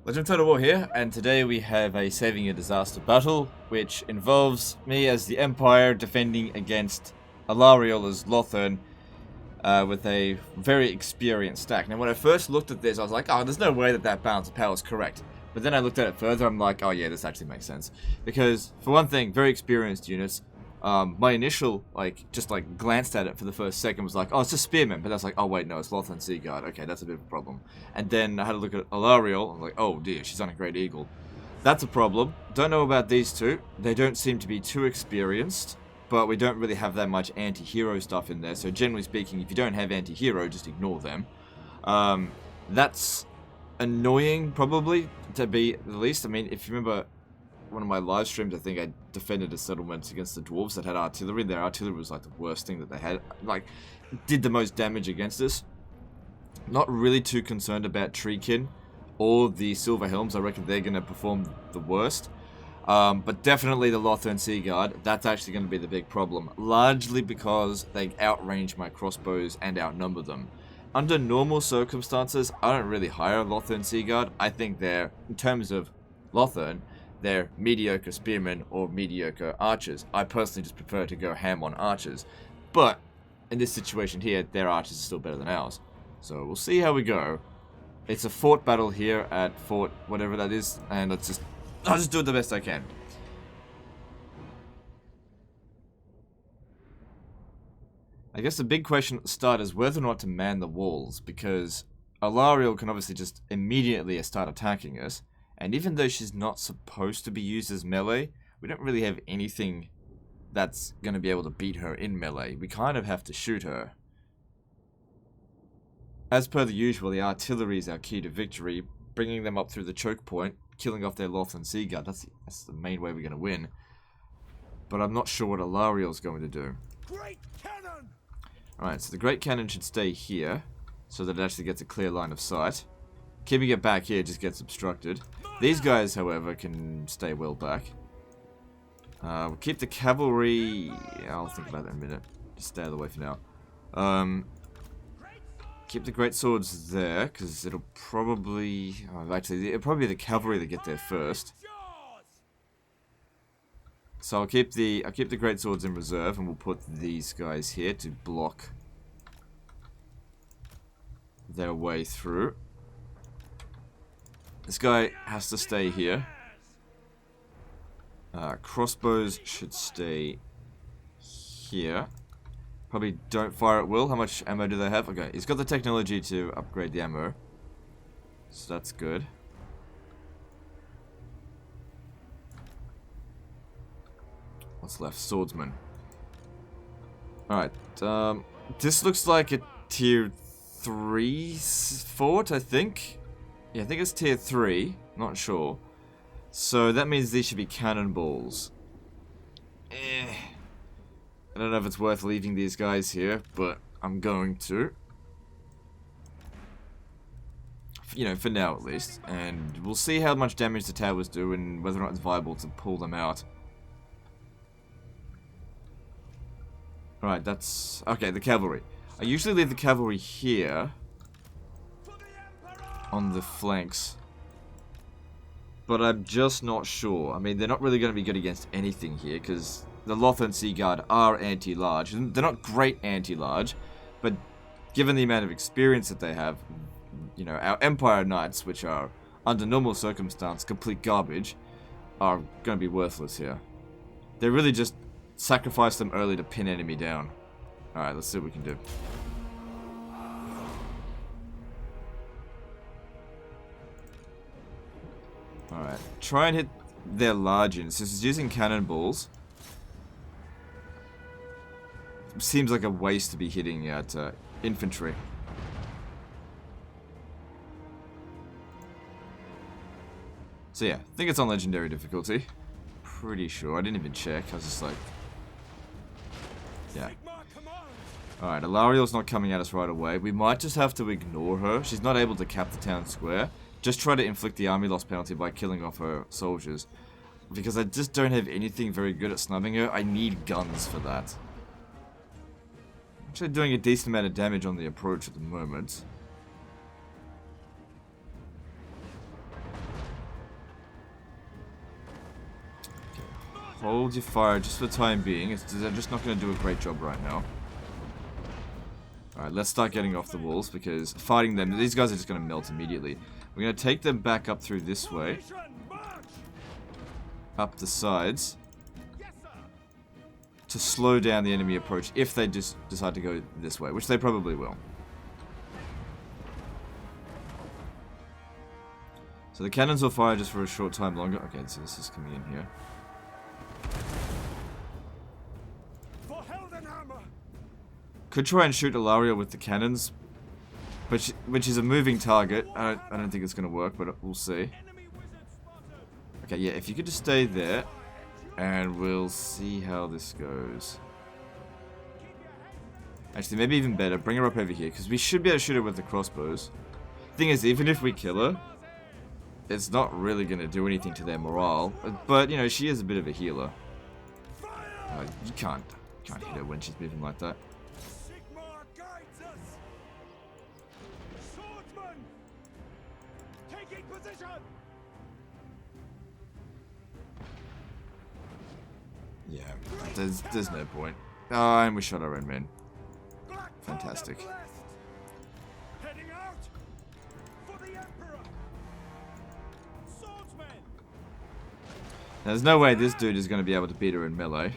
Legend of Total War here, and today we have a saving a disaster battle, which involves me as the Empire defending against Alariel as Lothern with a very experienced stack. Now when I first looked at this, I was like, oh, there's no way that that balance of power is correct. But then I looked at it further, I'm like, oh yeah, this actually makes sense. Because, for one thing, very experienced units. My initial, just glanced at it for the first second was like, oh, it's a spearman, but that's like, oh wait, no, it's Lothern Seaguard. Okay, that's a bit of a problem. And then I had a look at Alariel, I'm like, oh dear, she's on a Great Eagle. That's a problem. Don't know about these two. They don't seem to be too experienced, but we don't really have that much anti-hero stuff in there, so generally speaking, if you don't have anti-hero, just ignore them. That's annoying, probably, to be the least. I mean, if you remember one of my live streams, I think I defended a settlement against the dwarves that had artillery. Their artillery was like the worst thing that they had. Like, did the most damage against us. Not really too concerned about Treekin or the Silver Helms. I reckon they're going to perform the worst. But definitely the Lothern Seaguard, that's actually going to be the big problem. Largely because they outrange my crossbows and outnumber them. Under normal circumstances, I don't really hire Lothern Seaguard. I think they're, in terms of Lothern, they're mediocre spearmen or mediocre archers. I personally just prefer to go ham on archers. But, in this situation here, their archers are still better than ours. So, we'll see how we go. It's a fort battle here at Fort whatever that is, and I'll just do it the best I can. I guess the big question at the start is whether or not to man the walls, because Alariel can obviously just immediately start attacking us. And even though she's not supposed to be used as melee, we don't really have anything that's going to be able to beat her in melee. We kind of have to shoot her. As per the usual, the artillery is our key to victory. Bringing them up through the choke point, killing off their Lothern Seaguard, that's the main way we're going to win. But I'm not sure what Alariel's going to do. Great cannon! Alright, so the Great Cannon should stay here, so that it actually gets a clear line of sight. Keeping it back here just gets obstructed. These guys, however, can stay well back. We'll keep the cavalry... I'll think about that in a minute. Just stay out of the way for now. Keep the great swords there, because it'll probably... actually, it'll probably be the cavalry that get there first. So I'll keep the great swords in reserve, and we'll put these guys here to block their way through. This guy has to stay here. Crossbows should stay here. Probably don't fire at will. How much ammo do they have? Okay, he's got the technology to upgrade the ammo. So that's good. What's left? Swordsman. Alright, this looks like a tier 3 fort, I think. Yeah, I think it's tier 3. Not sure. So that means these should be cannonballs. I don't know if it's worth leaving these guys here, but I'm going to. You know, for now at least. And we'll see how much damage the towers do and whether or not it's viable to pull them out. Alright, that's... okay, the cavalry. I usually leave the cavalry here on the flanks, but I'm just not sure. I mean, they're not really going to be good against anything here, because the Lothern Seaguard are anti-large. They're not great anti-large, but given the amount of experience that they have, you know, our Empire Knights, which are, under normal circumstance, complete garbage, are going to be worthless here. They really just sacrifice them early to pin enemy down. Alright, let's see what we can do. Alright, try and hit their large units. Since it's using cannonballs, seems like a waste to be hitting at infantry. So yeah, I think it's on legendary difficulty. Pretty sure. I didn't even check. I was just like... yeah. Alright, Alariel's not coming at us right away. We might just have to ignore her. She's not able to cap the town square. Just try to inflict the army loss penalty by killing off her soldiers. Because I just don't have anything very good at snubbing her. I need guns for that. Actually doing a decent amount of damage on the approach at the moment. hold your fire just for the time being. They're just not going to do a great job right now. Alright, let's start getting off the walls, because fighting them, these guys are just going to melt immediately. We're going to take them back up through this way. Up the sides. To slow down the enemy approach if they just decide to go this way, which they probably will. So the cannons will fire just for a short time longer. Okay, so this is coming in here. Could try and shoot Ilaria with the cannons, but which is a moving target. I don't think it's going to work, but we'll see. Okay, yeah, if you could just stay there, and we'll see how this goes. Actually, maybe even better, bring her up over here, because we should be able to shoot her with the crossbows. Thing is, even if we kill her, it's not really going to do anything to their morale. But, you know, she is a bit of a healer. You can't hit her when she's moving like that. Yeah, there's no point. Oh, and we shot our own men. Fantastic. Now, there's no way this dude is going to be able to beat her in melee.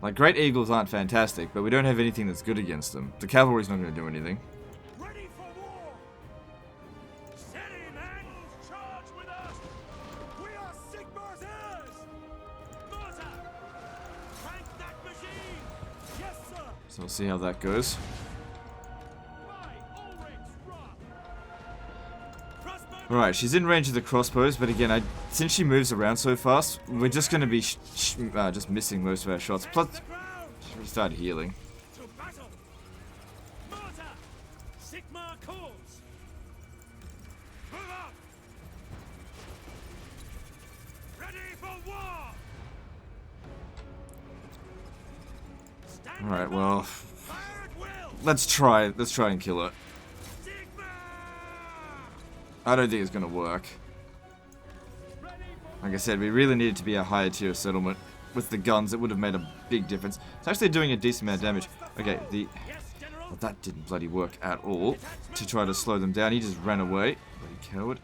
Like, Great Eagles aren't fantastic, but we don't have anything that's good against them. The cavalry's not going to do anything. So we'll see how that goes. Alright, she's in range of the crossbows, but again, since she moves around so fast, we're just going to be just missing most of our shots. Plus, we start healing. Alright, well, let's try and kill her. I don't think it's going to work. Like I said, we really needed to be a higher tier settlement. With the guns, it would have made a big difference. It's actually doing a decent amount of damage. Okay, well, that didn't bloody work at all. To try to slow them down, he just ran away. Bloody coward.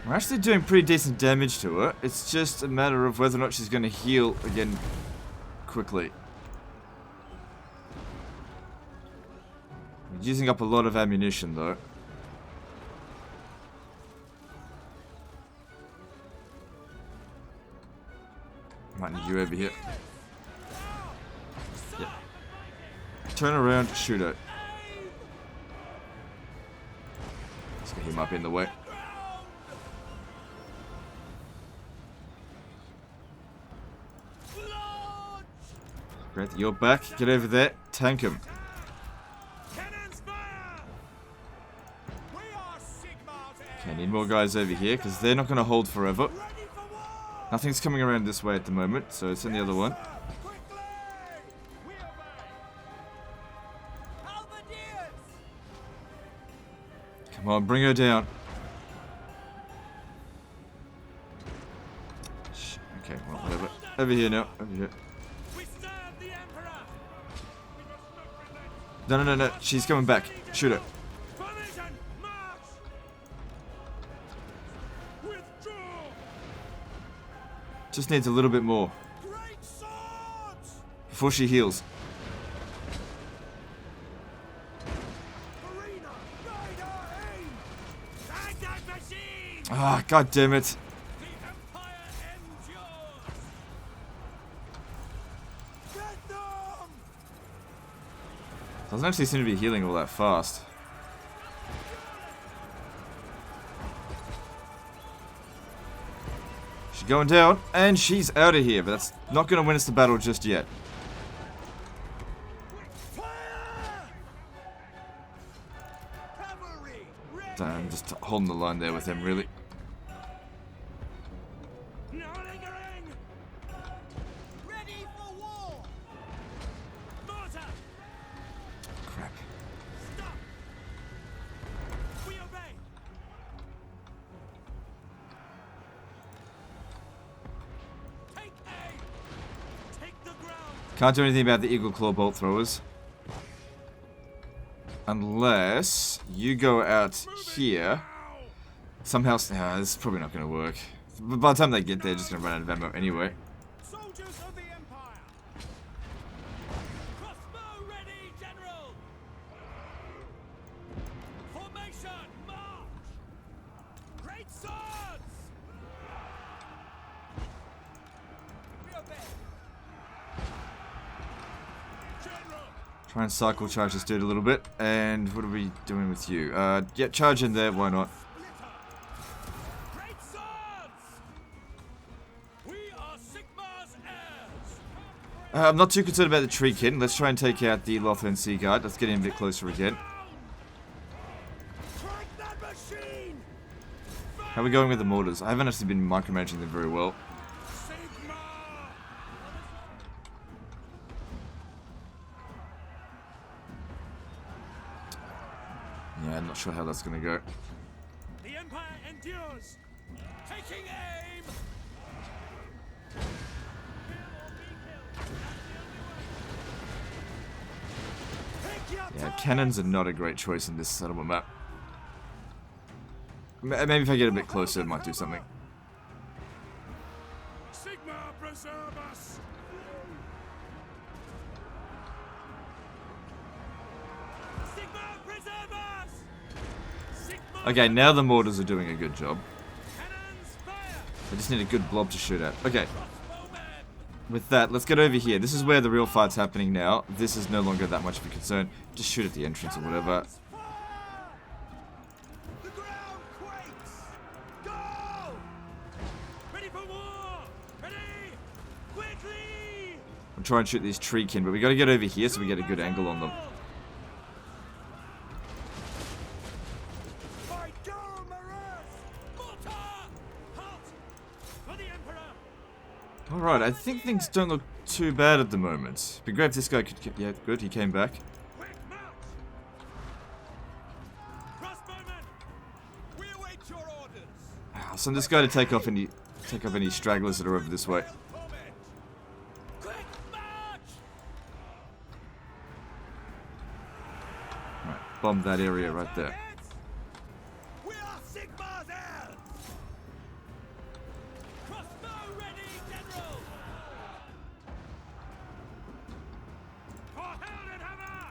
We're actually doing pretty decent damage to her. It's just a matter of whether or not she's going to heal again quickly. We're using up a lot of ammunition though. Might need you over here. Yep. Turn around, shoot her. Let's get him up in the way. Great, you're back. Get over there. Tank him. Okay, need more guys over here because they're not going to hold forever. Nothing's coming around this way at the moment, so send the other one. Come on, bring her down. Okay, well, whatever. Over here now. Over here. No. She's coming back. Shoot her. Just needs a little bit more. Before she heals. Ah, god damn it. Doesn't actually seem to be healing all that fast. She's going down, and she's out of here, but that's not going to win us the battle just yet. I'm just holding the line there with him, really. Can't do anything about the Eagle Claw bolt throwers. Unless you go out here. Somehow, nah, this is probably not going to work. But by the time they get there, they're just going to run out of ammo anyway. Soldiers of the Empire. Crossbow ready, General. Formation, march. Great swords. We obey. General. Try and cycle charge this dude a little bit. And what are we doing with you? Yeah, charge in there, why not? Great swords. We are Sigmar's heirs. I'm not too concerned about the tree kin. Let's try and take out the Lothern Sea Guard. Let's get in a bit closer again. Strike that machine. How are we going with the mortars? I haven't actually been micromanaging them very well. Sigmar. Yeah, I'm not sure how that's going to go. The Empire endures. Taking aim. Yeah, cannons are not a great choice in this settlement map. Maybe if I get a bit closer, it might do something. Sigmar preserve us. Sigmar preserve us. Sigmar Okay, now the mortars are doing a good job. cannons fire. I just need a good blob to shoot at. Okay, Crossbowmen. with that, let's get over here. This is where the real fight's happening now. This is no longer that much of a concern. Just shoot at the entrance or whatever. Fire. The ground quakes. Go. Ready for war. Ready. Quickly. I'm trying to shoot these tree kin, but we got to get over here so we get a good angle on them. By Dome Arrest. Mortar. Halt. For the Emperor. Alright, I think things don't look too bad at the moment. Be great if this guy could... Yeah, good, he came back. Quick march. Crossbowmen. We await your orders. I'll send this guy to take up any stragglers that are over this way. Quick march. Right, bomb that area right there. We are Sigmar's heirs. Crossbow ready, General. For Heldenhammer.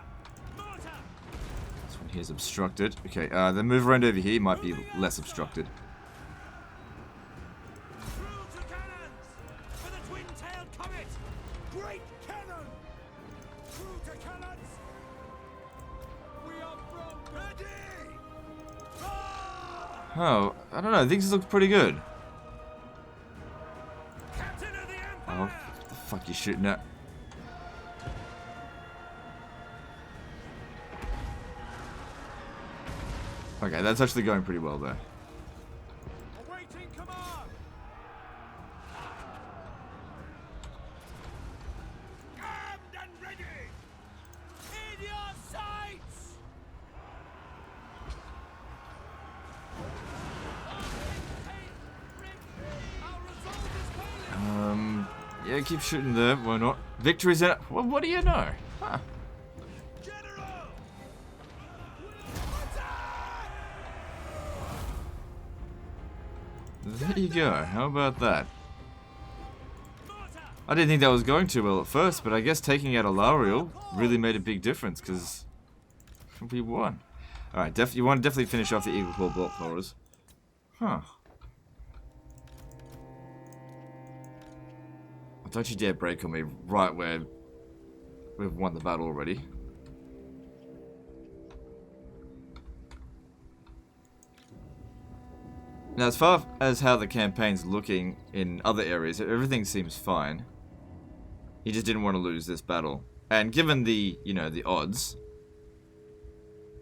Mortar. This one here's obstructed. Okay, then move around over here, might be less obstructed. Through to cannons. For the twin-tailed comet. Great cannon. Through to cannons. We are from ready. Oh, I don't know, things look pretty good. Captain of the Oh, Empire. what the fuck you shooting at? Okay, that's actually going pretty well there. Awaiting command. Armed and ready. In your sights. Yeah, keep shooting there, why not? Victory's in it. What do you know? Huh. General. There you go, how about that? Mortar. I didn't think that was going too well at first, but I guess taking out Alariel really made a big difference, because we won. Alright, you want to definitely finish off the Eagle Claw block throwers. Huh. Don't you dare break on me right where we've won the battle already. Now, as far as how the campaign's looking in other areas, everything seems fine. He just didn't want to lose this battle. And given the, you know, the odds,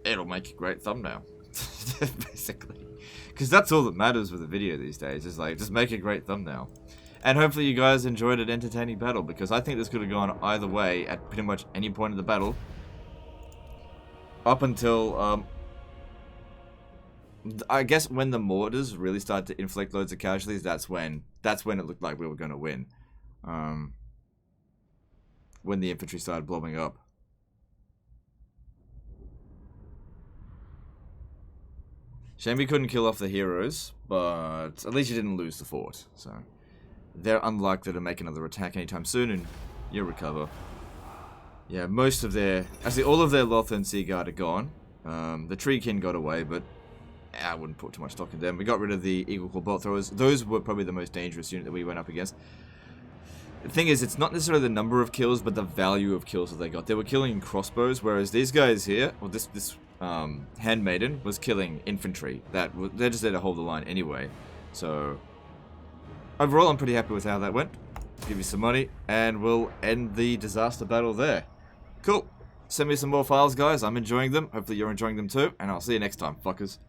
it'll make a great thumbnail. Basically. Because that's all that matters with a video these days, is like, just make a great thumbnail. And hopefully you guys enjoyed an entertaining battle, because I think this could have gone either way at pretty much any point in the battle. Up until, I guess when the mortars really started to inflict loads of casualties, that's when it looked like we were going to win. when the infantry started blowing up. Shame we couldn't kill off the heroes, but at least you didn't lose the fort. So they're unlikely to make another attack anytime soon, and you'll recover. Yeah, most of their... Actually, all of their Lothern Sea Guard are gone. The Treekin got away, but I wouldn't put too much stock in them. We got rid of the Eagle Claw Bolt Throwers. Those were probably the most dangerous unit that we went up against. The thing is, it's not necessarily the number of kills, but the value of kills that they got. They were killing crossbows, whereas these guys here, well, this Handmaiden was killing infantry. They're just there to hold the line anyway. So overall, I'm pretty happy with how that went. Give you some money, and we'll end the disaster battle there. Cool. Send me some more files, guys. I'm enjoying them. Hopefully you're enjoying them too, and I'll see you next time, fuckers.